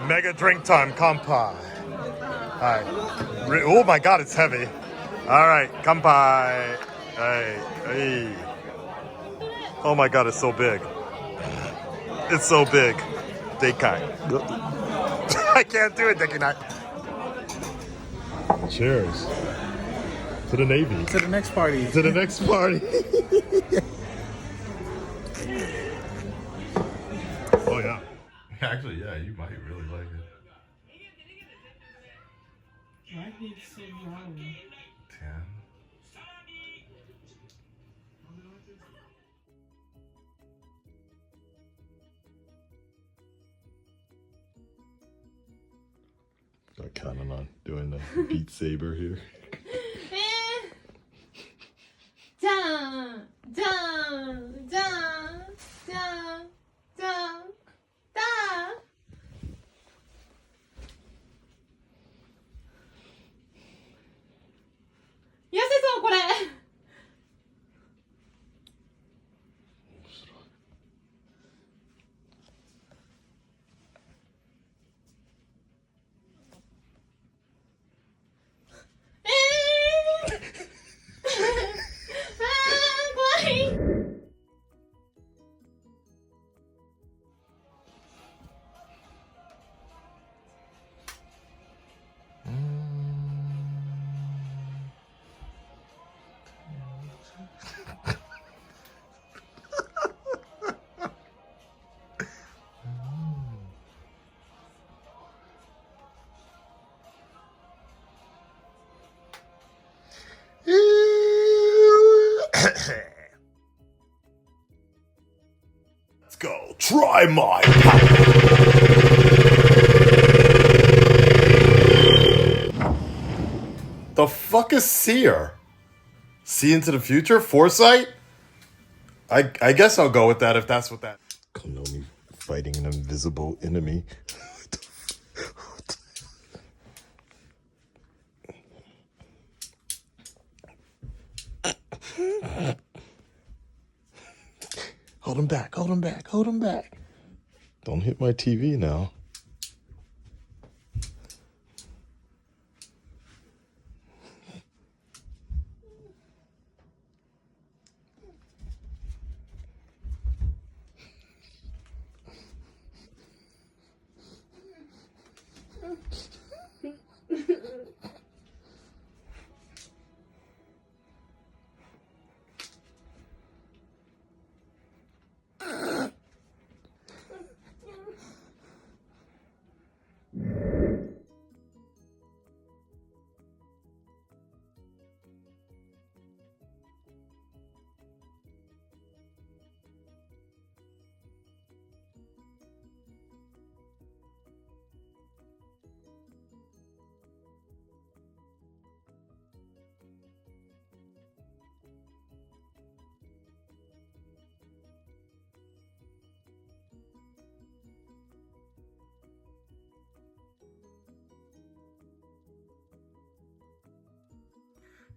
Mega drink time, kampai. Alright. Oh my god, it's heavy. Alright, kampai. Hey, hey. Oh my god, it's so big. It's so big. Dekai. I can't do it, Dekai. Cheers. To the Navy. To the next party. To the next party. Oh yeah. Actually, yeah, you might really like it. I need to see how. 10. I'm counting on doing the Beat Saber here. Dun, dun, dun, dun, dun, dun. 痩せそうこれ。怖い。Let's go. Try my The fuck is seer? See into the future? Foresight? I guess I'll go with that if that's what that. Konami fighting an invisible enemy. Hold him back, hold him back, hold him back. Don't hit my TV now.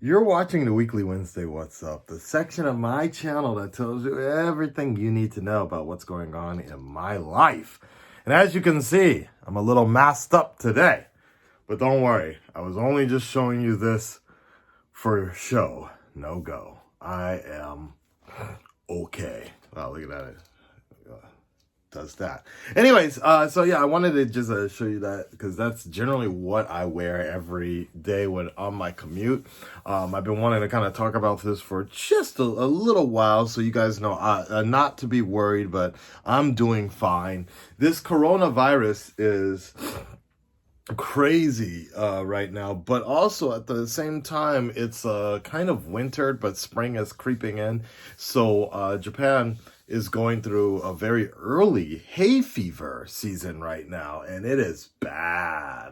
You're watching the Weekly Wednesday What's Up, the section of my channel that tells you everything you need to know about what's going on in my life. And as you can see, I'm a little masked up today. But don't worry, I was only just showing you this for show, no go. I am okay. Wow, look at that. Does that. Anyways, so yeah, I wanted to just show you that because that's generally what I wear every day when on my commute. I've been wanting to kind of talk about this for just a little while, so you guys know not to be worried, but I'm doing fine. This coronavirus is crazy right now, but also at the same time it's kind of wintered, but spring is creeping in. So Japan is going through a very early hay fever season right now, and it is bad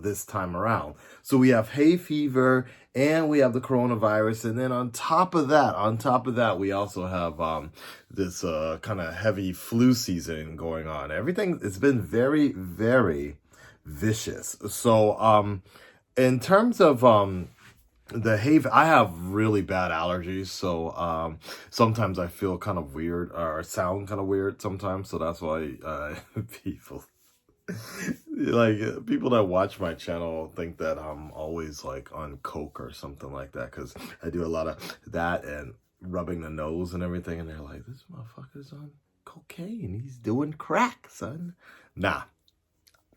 this time around. So we have hay fever and we have the coronavirus, and then on top of that we also have this kind of heavy flu season going on. Everything, it's been very, very vicious. So in terms of the hay, I have really bad allergies, so sometimes I feel kind of weird or sound kind of weird sometimes, so that's why people Like people that watch my channel think that I'm always like on coke or something like that because I do a lot of that and rubbing the nose and everything, and they're like, "This motherfucker's on cocaine. He's doing crack, son." Nah,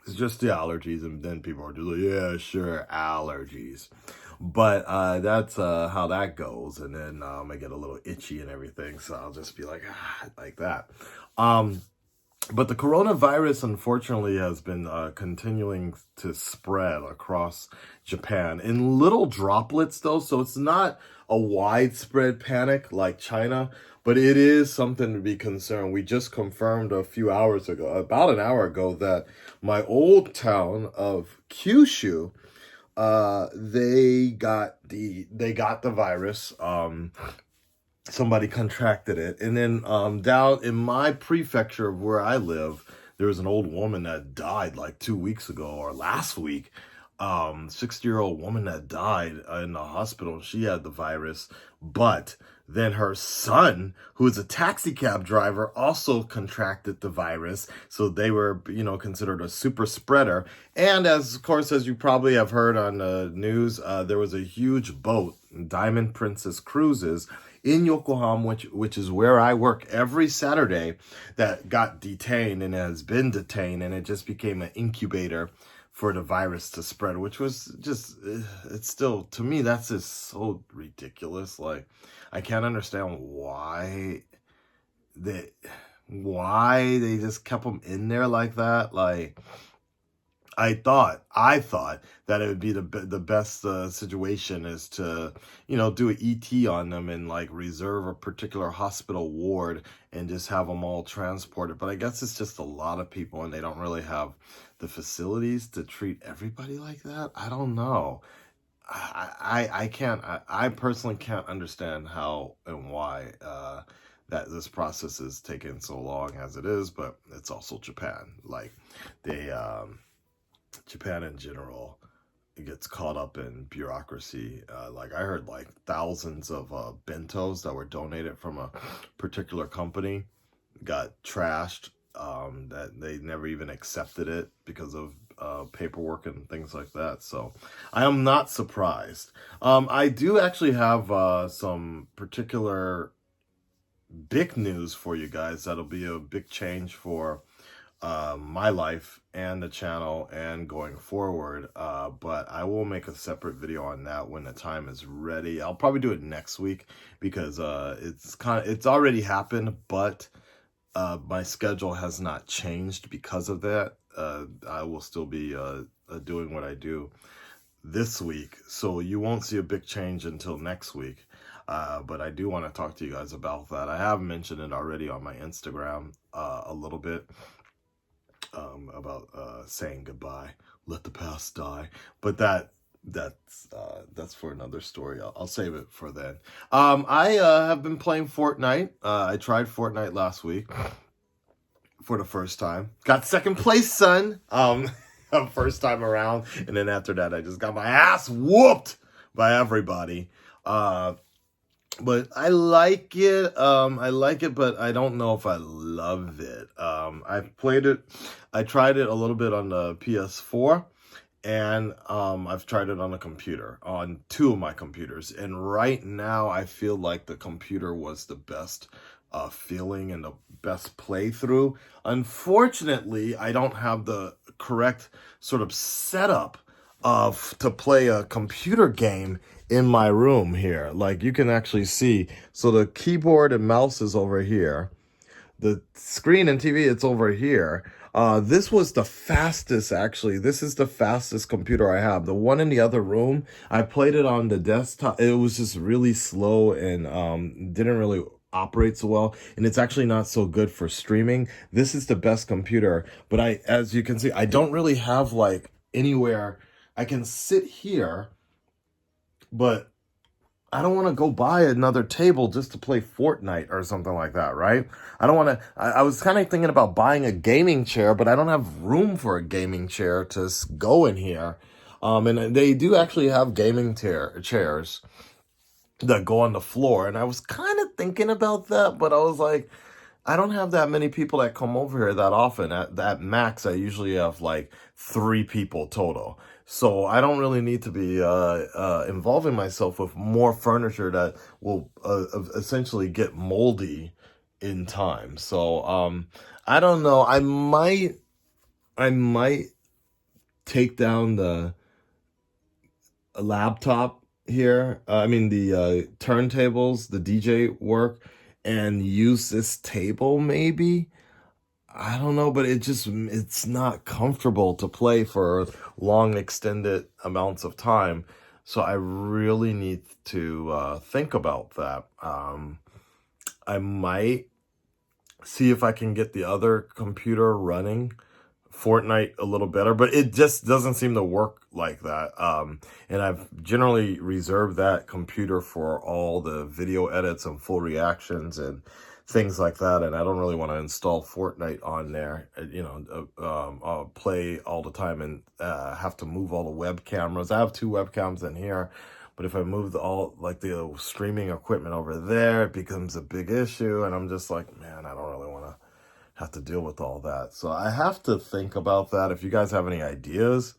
it's just the allergies, and then people are just like, "Yeah, sure, allergies." But that's how that goes, and then I get a little itchy and everything, so I'll just be like, like that. But the coronavirus, unfortunately, has been continuing to spread across Japan in little droplets, though. So it's not a widespread panic like China, but it is something to be concerned. We just confirmed a few hours ago, about an hour ago, that my old town of Kyushu, they got the virus. Somebody contracted it. And then down in my prefecture of where I live, there was an old woman that died like 2 weeks ago or last week. 60-year-old woman that died in the hospital. She had the virus, but then her son, who is a taxi cab driver, also contracted the virus. So they were, considered a super spreader. And of course, as you probably have heard on the news, there was a huge boat, Diamond Princess Cruises, in Yokohama, which is where I work every Saturday, that got detained and has been detained, and it just became an incubator for the virus to spread, which was just, it's still, to me, that's just so ridiculous. Like, I can't understand why they just kept them in there like that. Like, I thought that it would be the best situation is to, do an ET on them and like reserve a particular hospital ward and just have them all transported. But I guess it's just a lot of people and they don't really have the facilities to treat everybody like that. I don't know. I personally can't understand how and why that this process is taking so long as it is, but it's also Japan. Like Japan in general, it gets caught up in bureaucracy. Like I heard like thousands of bentos that were donated from a particular company got trashed, that they never even accepted it because of paperwork and things like that. So I am not surprised. I do actually have some particular big news for you guys that'll be a big change for my life and the channel and going forward, but I will make a separate video on that when the time is ready. I'll probably do it next week because it's already happened, but my schedule has not changed because of that. I will still be doing what I do this week, so you won't see a big change until next week. But I do want to talk to you guys about that. I have mentioned it already on my Instagram a little bit. About saying goodbye, let the past die, but that's for another story. I'll save it for then. I have been playing Fortnite. I tried Fortnite last week for the first time. Got second place, son. First time around, and then after that, I just got my ass whooped by everybody. But I like it. But I don't know if I love it. I've played it. I tried it a little bit on the PS4, and I've tried it on a computer, on 2 of my computers. And right now, I feel like the computer was the best feeling and the best playthrough. Unfortunately, I don't have the correct sort of setup to play a computer game in my room here. Like you can actually see, so the keyboard and mouse is over here, the screen and TV, it's over here. This was the fastest, actually. This is the fastest computer I have. The one in the other room, I played it on the desktop. It was just really slow and didn't really operate so well, and it's actually not so good for streaming. This is the best computer, but as you can see, I don't really have like anywhere I can sit here, but I don't want to go buy another table just to play Fortnite or something like that, right? I don't want to. I was kind of thinking about buying a gaming chair, but I don't have room for a gaming chair to go in here. And they do actually have gaming chairs that go on the floor, and I was kind of thinking about that, but I was like, I don't have that many people that come over here that often. At max, I usually have like 3 people total. So I don't really need to be involving myself with more furniture that will essentially get moldy in time. So I don't know. I might take down the laptop here. I mean the turntables, the DJ work, and use this table maybe. I don't know, but it's not comfortable to play for long extended amounts of time. So I really need to think about that. I might see if I can get the other computer running Fortnite a little better, but it just doesn't seem to work like that. And I've generally reserved that computer for all the video edits and full reactions and things like that. And I don't really want to install Fortnite on there, I'll play all the time and have to move all the web cameras. I have 2 webcams in here, but if I move the streaming equipment over there, it becomes a big issue. And I'm just like, man, I don't really want to have to deal with all that. So I have to think about that. If you guys have any ideas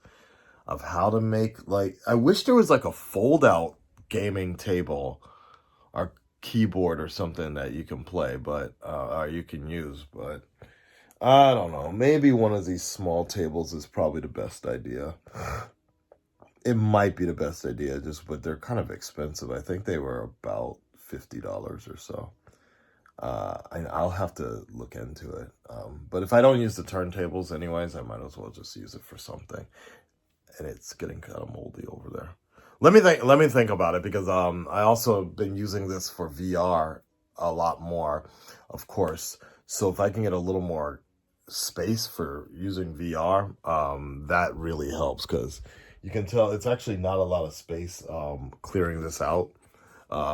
of how to make, I wish there was like a fold out gaming table or keyboard or something that you can play, but or you can use, but I don't know. Maybe one of these small tables is probably the best idea. It might be the best idea, but they're kind of expensive. I think they were about $50 or so. And I'll have to look into it. But if I don't use the turntables anyways, I might as well just use it for something. And it's getting kind of moldy over there. Let me think about it, because I also been using this for VR a lot more, of course. So if I can get a little more space for using VR, that really helps, because you can tell it's actually not a lot of space clearing this out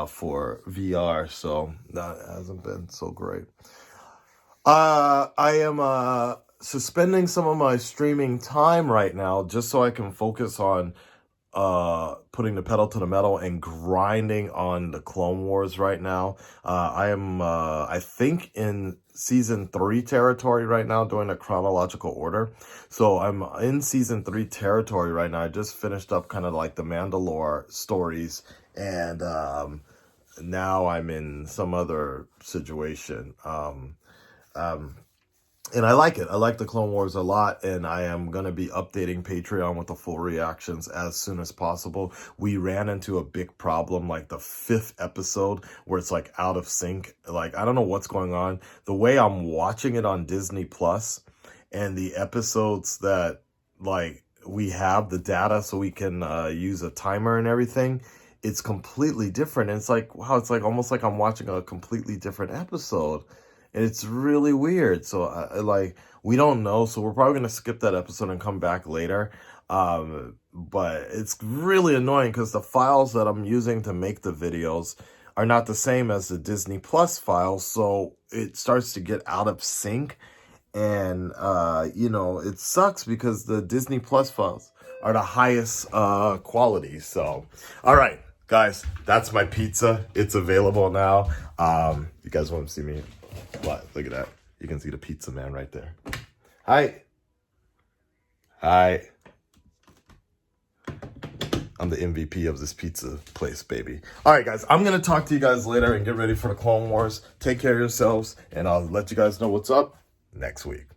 for VR, so that hasn't been so great. I am suspending some of my streaming time right now just so I can focus on putting the pedal to the metal and grinding on the Clone Wars right now. I am I think in season 3 territory right now, doing a chronological order. So I'm in season 3 territory right now. I just finished up kind of like the Mandalore stories, and now I'm in some other situation. And I like it. I like the Clone Wars a lot, and I am going to be updating Patreon with the full reactions as soon as possible. We ran into a big problem, like the 5th episode, where it's like out of sync. Like, I don't know what's going on. The way I'm watching it on Disney Plus, and the episodes that, like, we have the data so we can use a timer and everything, it's completely different. And it's like, wow, it's like almost like I'm watching a completely different episode. And it's really weird. So, we don't know. So we're probably going to skip that episode and come back later. But it's really annoying because the files that I'm using to make the videos are not the same as the Disney Plus files. So it starts to get out of sync. And, it sucks because the Disney Plus files are the highest quality. So, all right, guys, that's my pizza. It's available now. You guys want to see me? What? Look at that. You can see the pizza man right there. Hi. Hi. I'm the MVP of this pizza place, baby. All right, guys. I'm going to talk to you guys later and get ready for the Clone Wars. Take care of yourselves, and I'll let you guys know what's up next week.